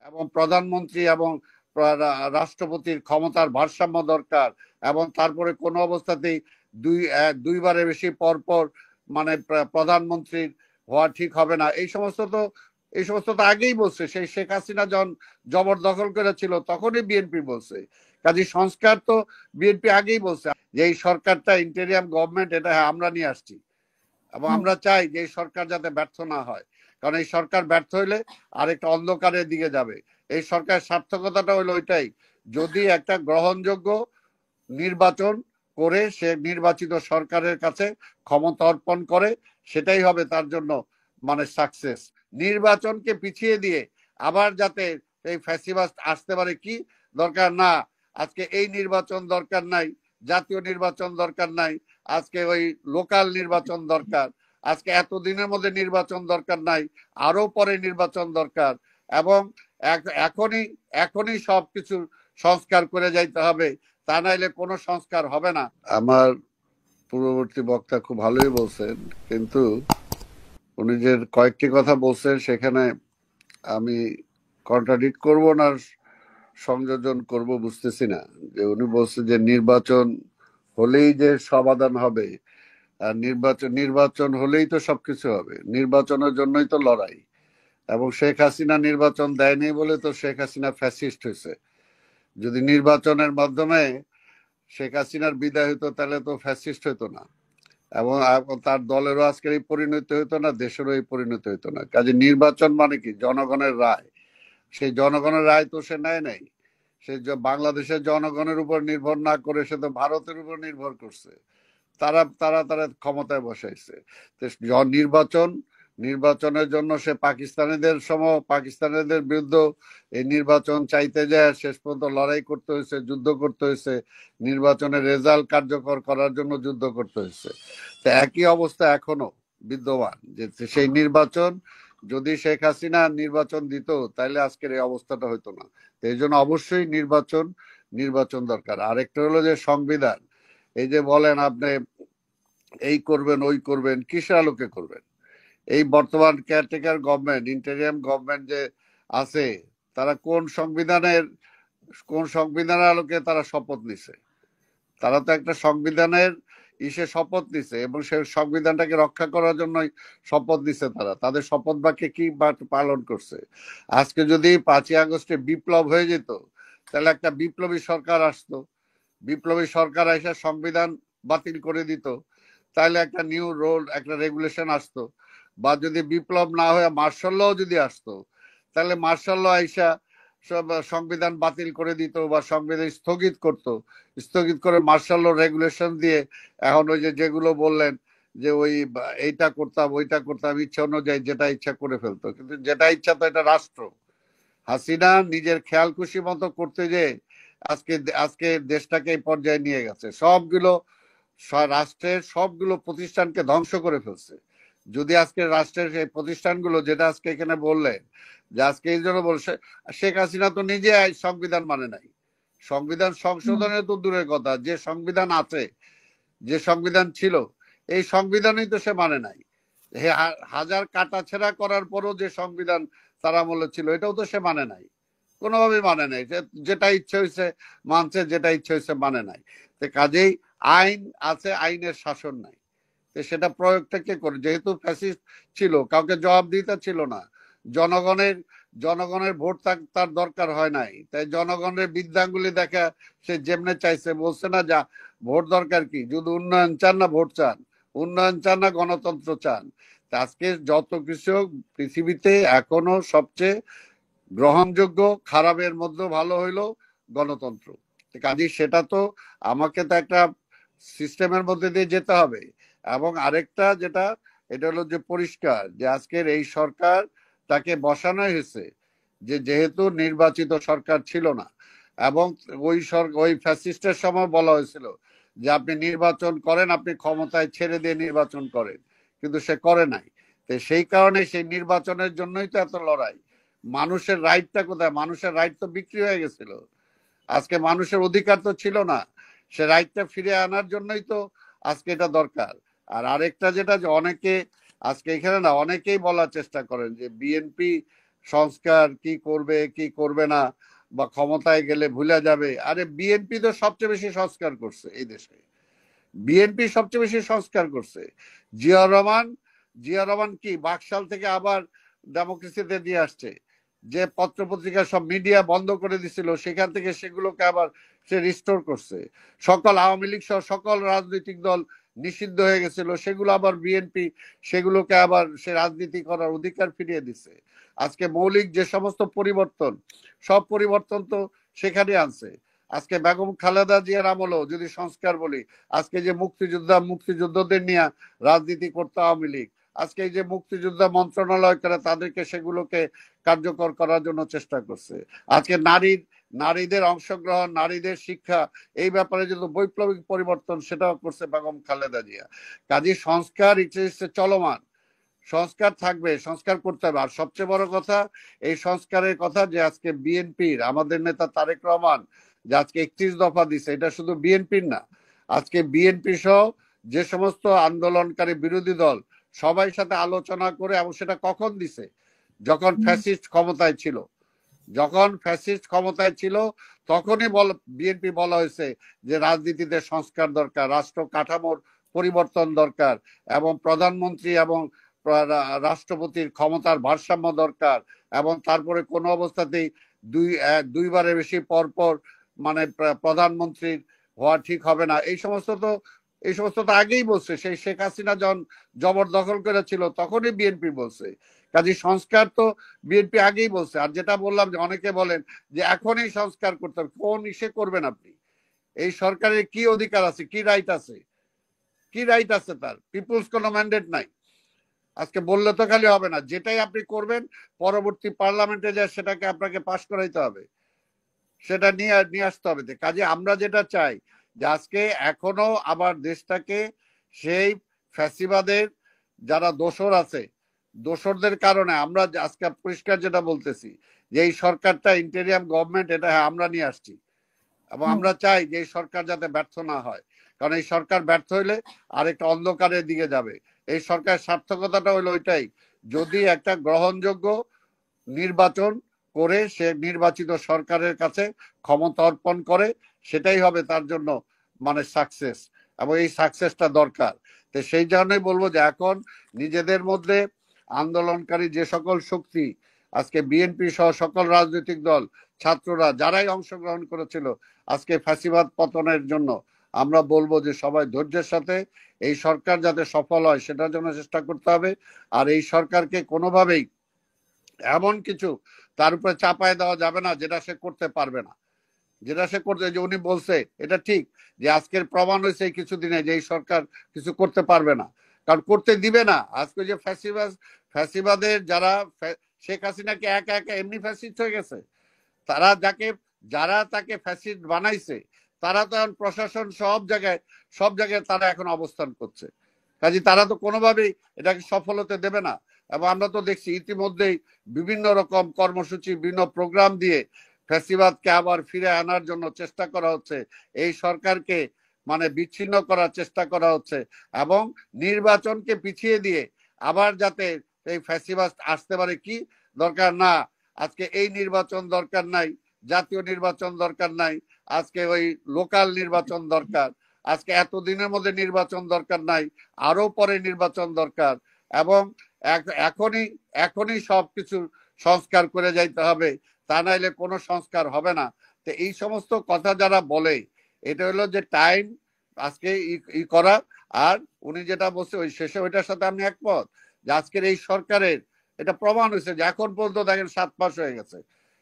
এবং প্রধানমন্ত্রী এবং রাষ্ট্রপতির ক্ষমতার ভারসাম্য দরকার, এবং তারপরে কোনো অবস্থাতেই দুইবারের বেশি পরপর মানে প্রধানমন্ত্রীর হওয়া ঠিক হবে না। এই সমস্ত তো আগেই বলছে, সেই শেখ হাসিনা যখন জবরদখল করেছিল তখনই বিএনপি বলছে। কাজে সংস্কার তো বিএনপি আগেই বলছে যে এই সরকারটা ইন্টেরিয়াম গভর্নমেন্ট, এটা আমরা নিয়ে আসছি এবং আমরা চাই যে এই সরকার যাতে ব্যর্থ না হয়, কারণ এই সরকার ব্যর্থ হইলে আরেকটা অন্ধকারের দিকে যাবে। এই সরকারের সার্থকতাটা হলো ওইটাই, যদি একটা গ্রহণযোগ্য নির্বাচন করে সে নির্বাচিত সরকারের কাছে ক্ষমতা অর্পণ করে, সেটাই হবে তার জন্য মানে সাকসেস। নির্বাচনকে পিছিয়ে দিয়ে আবার যাতে এই ফ্যাসিবাদ আসতে পারে, কি দরকার না আজকে এই নির্বাচন দরকার নাই, জাতীয় নির্বাচন দরকার নাই, আজকে ওই লোকাল নির্বাচন দরকার, আজকে এতদিনের মধ্যে নির্বাচন দরকার নাই, আরো পরে নির্বাচন দরকার, এবং এখনই এখনই সবকিছু সংস্কার করে যাইতে হবে, তা নাইলে কোনো সংস্কার হবে না। আমার পূর্ববর্তী বক্তা খুব ভালোই বলছেন, কিন্তু উনি যে কয়েকটি কথা বলছেন সেখানে আমি কন্ট্রাডিক্ট করব না সংযোজন করব বুঝতেছি না। যে উনি বলছেন যে নির্বাচন হলেই যে সমাধান হবে, আর নির্বাচন হলেই তো সবকিছু হবে, নির্বাচনের জন্যই তো লড়াই। এবং শেখ হাসিনা নির্বাচন দেয়নি বলে তো শেখ হাসিনা ফ্যাসিস্ট হয়েছে। যদি নির্বাচনের মাধ্যমে শেখ হাসিনার বিদায় হতো তাহলে তো ফ্যাসিস্ট হইতো না, এবং তার দলেরও আজকের এই পরিণতি হইতো না, দেশেরও এই পরিণতি হইতো না। কাজে নির্বাচন মানে কি? জনগণের রায়। সেই জনগণের রায় তো সে নেয় নাই। সে বাংলাদেশের জনগণের উপর নির্ভর না করে সে তো ভারতের উপর নির্ভর করছে। তারা তারা তারা ক্ষমতায় বসাইছে। নির্বাচনের জন্য সে পাকিস্তানিদের বিরুদ্ধে এই নির্বাচন চাইতে যায়, শেষ পর্যন্ত লড়াই করতে হয়েছে, যুদ্ধ করতে হয়েছে, নির্বাচনের রেজাল্ট কার্যকর করার জন্য যুদ্ধ করতে হয়েছে। তো একই অবস্থা এখনো বিদ্যমান, যে সেই নির্বাচন যদি শেখ হাসিনা নির্বাচন দিত তাহলে আজকের এই অবস্থাটা হইতো না। তো এই জন্য অবশ্যই নির্বাচন দরকার। আরেকটা হলো যে সংবিধান। এই যে বলেন আপনি এই করবেন ওই করবেন, কিসের আলোকে করবেন? এই বর্তমান কেয়ারটেকার গভর্নমেন্ট, ইন্টেরিয়াম গভর্নমেন্ট যে আছে, তারা কোন সংবিধানের আলোকে তারা শপথ নিছে? তারা তো একটা সংবিধানের শপথ নিছে, এবং সেই সংবিধানটাকে রক্ষা করার জন্য শপথ নিছে। তাদের শপথ বাক্যে কি পালন করছে? আজকে যদি 5ই আগস্টে বিপ্লব হয়ে যেত, তাহলে একটা বিপ্লবী সরকার আসতো, বিপ্লবী সরকার এসে সংবিধান বাতিল করে দিত, তাহলে একটা নিউ একটা রেগুলেশন আসতো। বা যদি বিপ্লব না হয়ে মার্শাল ল যদি আসতো, তাহলে মার্শাল ল আইসা সব সংবিধান বাতিল করে দিত বা সংবিধান স্থগিত করে মার্শাল ল রেগুলেশন দিয়ে এখন ওই যেগুলো বললেন যে ওই এইটা করতাম ওইটা করতাম, ইচ্ছা অনুযায়ী যেটা ইচ্ছা করে ফেলতো। কিন্তু যেটা ইচ্ছা তো এটা রাষ্ট্র। হাসিনা নিজের খেয়াল খুশি মতো করতে যে আজকে আজকে দেশটাকে এই পর্যায়ে নিয়ে গেছে। রাষ্ট্রের সবগুলো প্রতিষ্ঠানকে ধ্বংস করে ফেলছে। যদি আজকে রাষ্ট্রের সেই প্রতিষ্ঠানগুলো, যেটা আজকে এখানে বললেন যে আজকে এই জন্য বলছে, শেখ হাসিনা তো নিজে সংবিধান মানে নাই। সংবিধান সংশোধনের তো দূরের কথা, যে সংবিধান আছে, যে সংবিধান ছিল, এই সংবিধানই তো সে মানে নাই। হাজার কাটাছেঁড়া করার পরও যে সংবিধান তার আমলে ছিল, এটাও তো সে মানে নাই, কোনোভাবেই মানে নাই। যেটা ইচ্ছে হয়েছে মানছে, যেটা ইচ্ছে হয়েছে মানে নাই। তো কাজেই আইন আছে, আইনের শাসন নাই। সেটা প্রয়োগটা কে করে? যেহেতু ফ্যাসিস্ট ছিল, কাউকে জবাবদিহিতা ছিল না, জনগণের ভোট তার দরকার হয় নাই, তাই জনগণের বৃদ্ধাঙ্গুলি দেখা সে যেমনে চাইছে। বলছে না যা ভোট দরকার কি, যদি উন্নয়ন চান না ভোট চান, উন্নয়ন চান না গণতন্ত্র চান। আজকে যত কিছু পৃথিবীতে এখনো সবচেয়ে গ্রহণযোগ্য, খারাপের মধ্যে ভালো হইলো গণতন্ত্র। কাজে সেটা তো আমাকে তো একটা সিস্টেমের মধ্যে দিয়ে যেতে হবে। এবং আরেকটা যেটা, এটা হলো যে পরিষ্কার যে আজকের এই সরকার তাকে বসানো হয়েছে যে যেহেতু নির্বাচিত সরকার ছিল না, এবং ওই ফ্যাসিস্টের সময় বলা হয়েছিল যে আপনি নির্বাচন করেন, আপনি ক্ষমতায় ছেড়ে দিয়ে নির্বাচন করেন, কিন্তু সে করে নাই। তো সেই কারণে সেই নির্বাচনের জন্যই তো এত লড়াই। মানুষের রাইটটা কোথায়? মানুষের রাইট তো বিক্রি হয়ে গেছিল। আজকে মানুষের অধিকার তো ছিল না, সে রাইটটা ফিরে আনার জন্যই তো আজকে এটা দরকার। আর আরেকটা যেটা, যে অনেকে আজকে এখানে না অনেকেই বলার চেষ্টা করেন যে বিএনপি সংস্কার কি করবে কি করবে না, বা ক্ষমতায় গেলে ভুলে যাবে। আরে বিএনপি তো সবচেয়ে বেশি সংস্কার করছে এই দেশে, বিএনপি সবচেয়ে বেশি সংস্কার করছে। জিয়া রহমান, জিয়া রহমান কি বাকশাল থেকে আবার ডেমোক্রেসিতে দিয়ে আসছে, যে পত্রপত্রিকা সব মিডিয়া বন্ধ করে দিছিল সেখান থেকে সেগুলোকে আবার সে রিস্টোর করছে। সকল আওয়ামী লীগ সহ সকল রাজনৈতিক দল নিষিদ্ধ হয়ে গেছিল, সেগুলো আবার বিএনপি সেগুলোকে আবার সে রাজনীতি করার অধিকার ফিরিয়ে দিছে। আজকে মৌলিক যে সমস্ত পরিবর্তন, সব পরিবর্তন তো সেখানে আনছে। আজকে বেগম খালেদা জিয়ার আমলেও যদি সংস্কার বলি, আজকে যে মুক্তিযোদ্ধাদের নিয়ে রাজনীতি করতে আওয়ামী লীগ, আজকে এই যে মুক্তিযোদ্ধা মন্ত্রণালয় করে তাদেরকে সেগুলোকে কার্যকর করার জন্য চেষ্টা করছে। আজকে নারীদের অংশগ্রহণ, নারীদের শিক্ষা, এই ব্যাপারে যদি বৈপ্লবিক পরিবর্তন সেটাও করছে বেগম খালেদা জিয়া। কাজী সংস্কার ইচ্ছে চলমান, সংস্কার থাকবে, সংস্কার করতে হবে। আর সবচেয়ে বড় কথা, এই সংস্কারের কথা যে আজকে বিএনপির আমাদের নেতা তারেক রহমান যে আজকে 31 দফা দিছে, এটা শুধু বিএনপির না, আজকে বিএনপি সহ যে সমস্ত আন্দোলনকারী বিরোধী দল সবাই সাথে আলোচনা করে, এবং সেটা কখন দিছে, যখন ফ্যাসিস্ট ক্ষমতায় ছিল, যখন ফ্যাসিস্ট ক্ষমতায় ছিল তখনই বিএনপি বলা হয়েছে যে রাজনীতিতে সংস্কার দরকার, রাষ্ট্র কাঠামোর পরিবর্তন দরকার, এবং প্রধানমন্ত্রী এবং রাষ্ট্রপতির ক্ষমতার ভারসাম্য দরকার, এবং তারপরে কোনো অবস্থাতেই দুইবারের বেশি পরপর মানে প্রধানমন্ত্রীর হওয়া ঠিক হবে না। এই সমস্ত তো আগেই বলছে, সেই শেখ হাসিনা যখন জবরদখল করেছিল তখনই বিএনপি বলছে। কাজে সংস্কার তো বিএনপি আগেই বলছে। আর যেটা বললাম যে অনেকে বলেন যে এখনই সংস্কার করতে হবে, কোন ইসে করবেন আপনি? এই সরকারের কি অধিকার আছে, কি রাইট আছে, কি রাইট আছে তার? পিপুলস কোনো ম্যান্ডেট নাই। আজকে বললে তো খালি হবে না, যেটাই আপনি করবেন পরবর্তী পার্লামেন্টে যায় সেটাকে আপনাকে পাশ করাইতে হবে, সেটা নিয়ে আসতে হবে। কাজে আমরা যেটা চাই যে আজকে এখনো আবার দেশটাকে সেই ফ্যাসিবাদের যারা দোসর আছে, দোসরদের কারণে আমরা আজকে পরিষ্কার যেটা বলতেছি যে এই সরকারটা ইন্টেরিয়াম গভর্নমেন্ট, এটা আমরা নিয়ে আসছি, এবং আমরা চাই যে এই সরকার যাতে ব্যর্থ না হয়। কারণ এই সরকার ব্যর্থ হইলে আরেকটা অন্ধকারের দিকে যাবে। এই সরকারের সার্থকতাটা হলো ওইটাই, যদি একটা গ্রহণযোগ্য নির্বাচন করে সে নির্বাচিত সরকারের কাছে ক্ষমতা অর্পণ করে, সেটাই হবে তার জন্য মানে সাকসেস, এবং এই সাকসেসটা দরকার। তো সেই জন্যই বলবো যে এখন নিজেদের মধ্যে আন্দোলনকারী যে সকল শক্তি, আজকে বিএনপি সহ সকল রাজনৈতিক দল, ছাত্ররা যারাই অংশগ্রহণ করেছিল আজকে ফ্যাসিবাদ পতনের জন্য, আমরা বলবো যে সবাই ধৈর্যের সাথে এই সরকার যাতে সফল হয় সেটার জন্য চেষ্টা করতে হবে। আর এই সরকারকে কোনোভাবেই এমন কিছু তার উপরে চাপায় দেওয়া যাবে না যেটা সে করতে পারবে না, যেটা সে করতে, যে উনি বলছে এটা ঠিক যে আজকের প্রমাণ হয়েছে কিছুদিনে যে এই সরকার কিছু করতে পারবে না, কারণ করতে দিবে না। আজকে যে ফ্যাসিবাদের যারা, শেখ হাসিনাকে একা একা এমনি ফ্যাসিস্ট হয়ে গেছে, তারা যারা তাকে ফ্যাসিস্ট বানাইছে তারা তো এখন প্রশাসন সব জায়গায় তারা এখন অবস্থান করছে। কাজে তারা তো কোনোভাবেই এটাকে সফল হতে দেবে না। এবং আমরা তো দেখছি ইতিমধ্যেই বিভিন্ন রকম কর্মসূচি, বিভিন্ন প্রোগ্রাম দিয়ে ফ্যাসিবাদকে আবার ফিরে আনার জন্য চেষ্টা করা হচ্ছে, এই সরকারকে মানে বিচ্ছিন্ন করার চেষ্টা করা হচ্ছে, এবং নির্বাচনকে পিছিয়ে দিয়ে আবার যাতে এই ফ্যাসিবাদ আসতে পারে। কি দরকার না, আজকে এই নির্বাচন দরকার নাই, জাতীয় নির্বাচন দরকার নাই, আজকে ওই লোকাল নির্বাচন দরকার, আজকে এতদিনের মধ্যে নির্বাচন দরকার নাই, আরো পরে নির্বাচন দরকার, এবং এখনই এখনই সবকিছু সংস্কার করে যাইতে হবে, তা নাইলে কোনো সংস্কার হবে না। তো এই সমস্ত কথা যারা বলে, এটা হলো যে টাইম আজকে করা। আর উনি যেটা বলছে ওই শেষে ওইটার সাথে আমি একমত যে আজকের এই সরকারের এটা প্রমাণ হয়েছে যে এখন পর্যন্ত দেখেন 7 মাস হয়ে গেছে,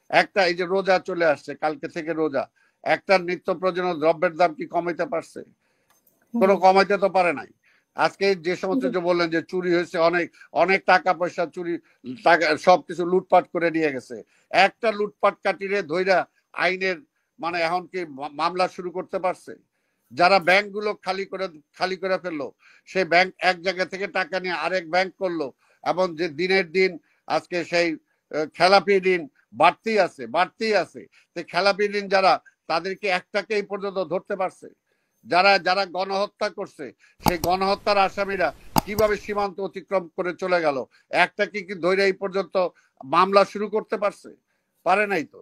একটা এই যে রোজা চলে আসছে, কালকে থেকে রোজা, একটা নিত্য প্রয়োজনীয় দ্রব্যের দাম কি কমাইতে পারছে? কোনো কমাইতে তো পারে নাই। আজকে যে সমস্ত যে বললেন যে চুরি হয়েছে, অনেক অনেক টাকা পয়সা চুরি, টাকা সবকিছু লুটপাট করে নিয়ে গেছে, একটা লুটপাট কাটিরে ধইরা আইনের মানে এখন কি মামলা শুরু করতে পারছে? যারা ব্যাংকগুলো খালি করে ফেললো, সেই ব্যাংক এক জায়গা থেকে টাকা নিয়ে আরেক ব্যাংক করলো, এবং যে দিনের দিন আজকে সেই খেলাপি ঋণ বাড়তেই আছে। তো খেলাপি ঋণ যারা, তাদেরকে একটাকে এই পর্যন্ত ধরতে পারছে? যারা যারা গণহত্যা করছে সেই গণহত্যার আসামিরা কিভাবে সীমান্ত অতিক্রম করে চলে গেল? একটা কি ধরে এই পর্যন্ত মামলা শুরু করতে পারছে? পারে নাই তো।